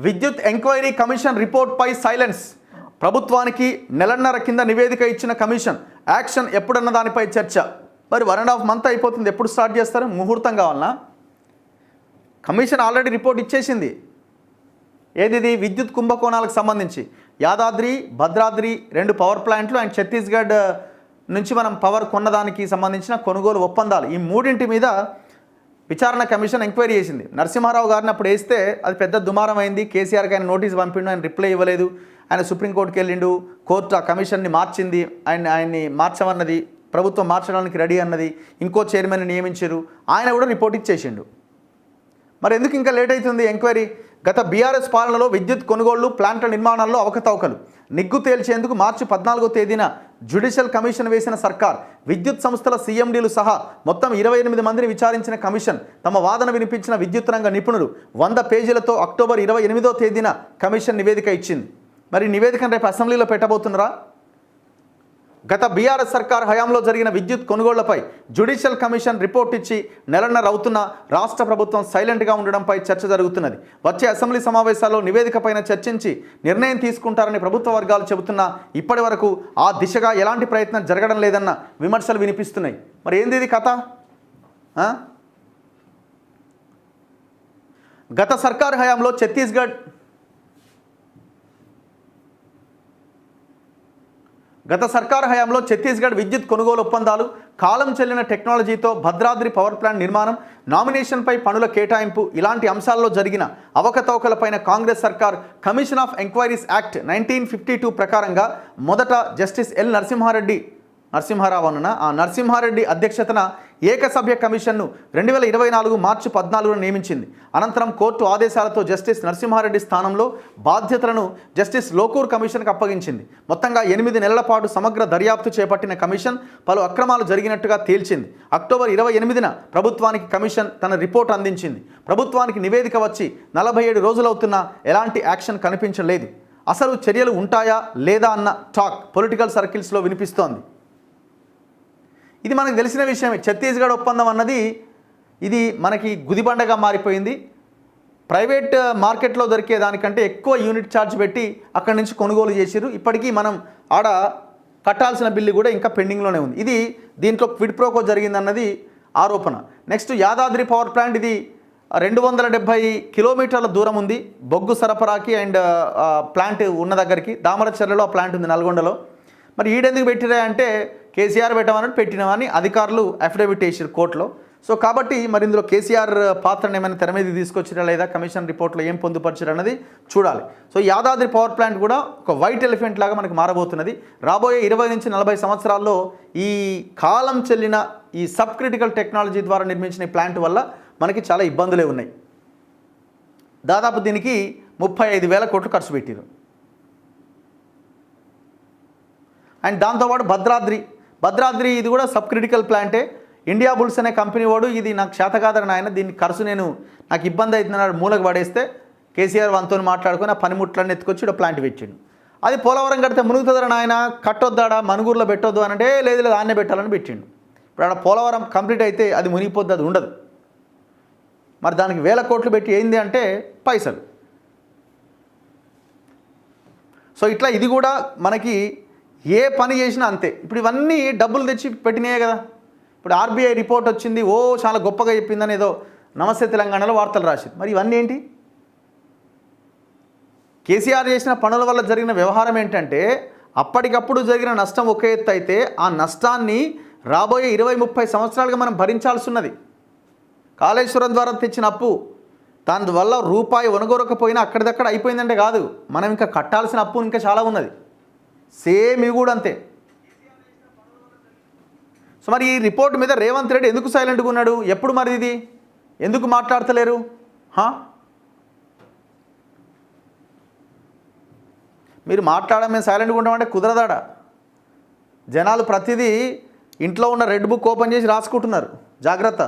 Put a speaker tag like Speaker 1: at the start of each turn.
Speaker 1: విద్యుత్ enquiry commission రిపోర్ట్పై silence. ప్రభుత్వానికి నెలన్నర కింద నివేదిక ఇచ్చిన కమిషన్ యాక్షన్ ఎప్పుడన్న దానిపై చర్చ. మరి 1.5 మంత్ అయిపోతుంది, ఎప్పుడు స్టార్ట్ చేస్తారు? ముహూర్తం కావాలన్నా? కమిషన్ ఆల్రెడీ రిపోర్ట్ ఇచ్చేసింది. ఏది? విద్యుత్ కుంభకోణాలకు సంబంధించి యాదాద్రి, భద్రాద్రి 2 పవర్ ప్లాంట్లు అండ్ ఛత్తీస్గఢ్ నుంచి మనం పవర్ కొన్నదానికి సంబంధించిన కొనుగోలు ఒప్పందాలు, ఈ 3 మీద విచారణ కమిషన్ ఎంక్వైరీ చేసింది. నరసింహారావు గారిని అప్పుడు వేస్తే అది పెద్ద దుమారం అయింది. కేసీఆర్కి ఆయన నోటీస్ పంపిండు, ఆయన రిప్లై ఇవ్వలేదు. ఆయన సుప్రీంకోర్టుకి వెళ్ళిండు, కోర్టు ఆ కమిషన్ని మార్చింది, ఆయన్ని మార్చమన్నది, ప్రభుత్వం మార్చడానికి రెడీ అన్నది, ఇంకో చైర్మన్ని నియమించారు, ఆయన కూడా రిపోర్ట్ ఇచ్చేసిండు. మరి ఎందుకు ఇంకా లేట్ అవుతుంది ఎంక్వైరీ? గత బీఆర్ఎస్ పాలనలో విద్యుత్ కొనుగోళ్లు, ప్లాంట్ల నిర్మాణాల్లో అవకతవకలు నిగ్గు తేల్చేందుకు మార్చి 14వ తేదీన జ్యుడిషియల్ కమిషన్ వేసిన సర్కార్, విద్యుత్ సంస్థల సీఎండీలు సహా మొత్తం 28 మందిని విచారించిన కమిషన్ తమ వాదన వినిపించిన విద్యుత్ రంగ నిపుణులు 100 పేజీలతో అక్టోబర్ 28వ తేదీన కమిషన్ నివేదిక ఇచ్చింది. మరి నివేదికను రేపు అసెంబ్లీలో పెట్టబోతున్నారా? గత బీఆర్ఎస్ సర్కార్ హయాంలో జరిగిన విద్యుత్ కొనుగోళ్లపై జ్యుడిషియల్ కమిషన్ రిపోర్ట్ ఇచ్చి నెలన్నర అవుతున్న రాష్ట్ర ప్రభుత్వం సైలెంట్గా ఉండడంపై చర్చ జరుగుతున్నది. వచ్చే అసెంబ్లీ సమావేశాల్లో నివేదికపైన చర్చించి నిర్ణయం తీసుకుంటారని ప్రభుత్వ వర్గాలు చెబుతున్నా ఇప్పటి వరకు ఆ దిశగా ఎలాంటి ప్రయత్నం జరగడం లేదన్న విమర్శలు వినిపిస్తున్నాయి. మరి ఏంది ఇది కథ? గత సర్కార్ హయాంలో ఛత్తీస్గఢ్ విద్యుత్ కొనుగోలు ఒప్పందాలు, కాలం చెల్లిన టెక్నాలజీతో భద్రాద్రి పవర్ ప్లాంట్ నిర్మాణం, నామినేషన్పై పనుల కేటాయింపు ఇలాంటి అంశాల్లో జరిగిన అవకతవకలపైన కాంగ్రెస్ సర్కార్ కమిషన్ ఆఫ్ ఎంక్వైరీస్ యాక్ట్ 1952 ప్రకారంగా మొదట జస్టిస్ ఎల్ నరసింహారెడ్డి అధ్యక్షతన ఏకసభ్య కమిషన్ను 2024 మార్చి 14న నియమించింది. అనంతరం కోర్టు ఆదేశాలతో జస్టిస్ నరసింహారెడ్డి స్థానంలో బాధ్యతలను జస్టిస్ లోకూర్ కమిషన్కు అప్పగించింది. మొత్తంగా 8 నెలల పాటు సమగ్ర దర్యాప్తు చేపట్టిన కమిషన్ పలు అక్రమాలు జరిగినట్టుగా తేల్చింది. అక్టోబర్ 28న ప్రభుత్వానికి కమిషన్ తన రిపోర్ట్ అందించింది. ప్రభుత్వానికి నివేదిక వచ్చి 47 రోజులవుతున్నా ఎలాంటి యాక్షన్ కనిపించలేదు. అసలు చర్యలు ఉంటాయా లేదా అన్న టాక్ పొలిటికల్ సర్కిల్స్లో వినిపిస్తోంది. ఇది మనకు తెలిసిన విషయమే. ఛత్తీస్గఢ్ ఒప్పందం అన్నది ఇది మనకి గుదిబండగా మారిపోయింది. ప్రైవేట్ మార్కెట్లో దొరికే దానికంటే ఎక్కువ యూనిట్ ఛార్జ్ పెట్టి అక్కడి నుంచి కొనుగోలు చేసిరు. ఇప్పటికీ మనం ఆడ కట్టాల్సిన బిల్లు కూడా ఇంకా పెండింగ్లోనే ఉంది. ఇది దీంట్లో క్విడ్ ప్రోకో జరిగిందన్నది ఆరోపణ. నెక్స్ట్ యాదాద్రి పవర్ ప్లాంట్, ఇది 270 కిలోమీటర్ల దూరం ఉంది బొగ్గు సరఫరాకి అండ్ ప్లాంట్ ఉన్న దగ్గరికి. దామరచర్లలో ఆ ప్లాంట్ ఉంది, నల్గొండలో. మరి ఈడెందుకు పెట్టిరా అంటే కేసీఆర్ పెట్టమన్నట్టు పెట్టినవని అధికారులు అఫిడవిట్ వేసారు కోర్టులో. సో కాబట్టి మరి ఇందులో కేసీఆర్ పాత్రను ఏమైనా తెర మీద తీసుకొచ్చిరా లేదా, కమిషన్ రిపోర్ట్లో ఏం పొందుపరిచారు అన్నది చూడాలి. సో యాదాద్రి పవర్ ప్లాంట్ కూడా ఒక వైట్ ఎలిఫెంట్ లాగా మనకు మారబోతున్నది. రాబోయే 20 నుంచి 40 సంవత్సరాల్లో ఈ కాలం చెల్లిన ఈ సబ్ క్రిటికల్ టెక్నాలజీ ద్వారా నిర్మించిన ఈ ప్లాంట్ వల్ల మనకి చాలా ఇబ్బందులే ఉన్నాయి. దాదాపు దీనికి 35,000 కోట్లు ఖర్చు పెట్టారు. అండ్ దాంతోపాటు భద్రాద్రి ఇది కూడా సబ్ క్రిటికల్ ప్లాంటే. ఇండియా బుల్స్ అనే కంపెనీ వాడు ఇది నాకు చేత కాదని ఆయన, దీన్ని ఖర్చు నాకు ఇబ్బంది అవుతుందన్నాడు, మూలకు పడేస్తే కేసీఆర్ వంతో మాట్లాడుకొని ఆ పనిముట్లన్నీ ఎత్తుకొచ్చి ఇక్కడ ప్లాంట్ పెట్టిండు. అది పోలవరం కడితే మునుగుతుందని ఆయన, కట్టొద్దాడా మనుగూరులో పెట్టొద్దు అని అంటే లేదు ఆన్నే పెట్టాలని పెట్టిండు. ఇప్పుడు ఆడ పోలవరం కంప్లీట్ అయితే అది మునిగిపోద్ది, అది ఉండదు. మరి దానికి 1000 కోట్లు పెట్టి ఏంది అంటే పైసలు. సో ఇట్లా ఇది కూడా మనకి ఏ పని చేసినా అంతే. ఇప్పుడు ఇవన్నీ డబ్బులు తెచ్చి పెట్టినాయే కదా. ఇప్పుడు ఆర్బీఐ రిపోర్ట్ వచ్చింది, చాలా గొప్పగా చెప్పిందని ఏదో నమస్తే తెలంగాణలో వార్తలు రాసింది. మరి ఇవన్నీ ఏంటి? కేసీఆర్ చేసిన పనుల వల్ల జరిగిన వ్యవహారం ఏంటంటే అప్పటికప్పుడు జరిగిన నష్టం ఒక ఎత్తు అయితే ఆ నష్టాన్ని రాబోయే 20-30 సంవత్సరాలుగా మనం భరించాల్సి ఉన్నది. కాళేశ్వరం ద్వారా తెచ్చిన అప్పు, దానివల్ల రూపాయి ఒనగొరకపోయినా అక్కడిదక్కడ అయిపోయిందంటే కాదు, మనం ఇంకా కట్టాల్సిన అప్పు ఇంకా చాలా ఉన్నది. సేమ్ ఇవి కూడా అంతే. సో మరి ఈ రిపోర్ట్ మీద రేవంత్ రెడ్డి ఎందుకు సైలెంట్గా ఉన్నాడు? ఎప్పుడు మరి ఇది ఎందుకు మాట్లాడతలేరు? మీరు మాట్లాడడం మేము సైలెంట్గా ఉంటామంటే కుదరదాడా? జనాలు ప్రతిదీ ఇంట్లో ఉన్న రెడ్ బుక్ ఓపెన్ చేసి రాసుకుంటున్నారు. జాగ్రత్త.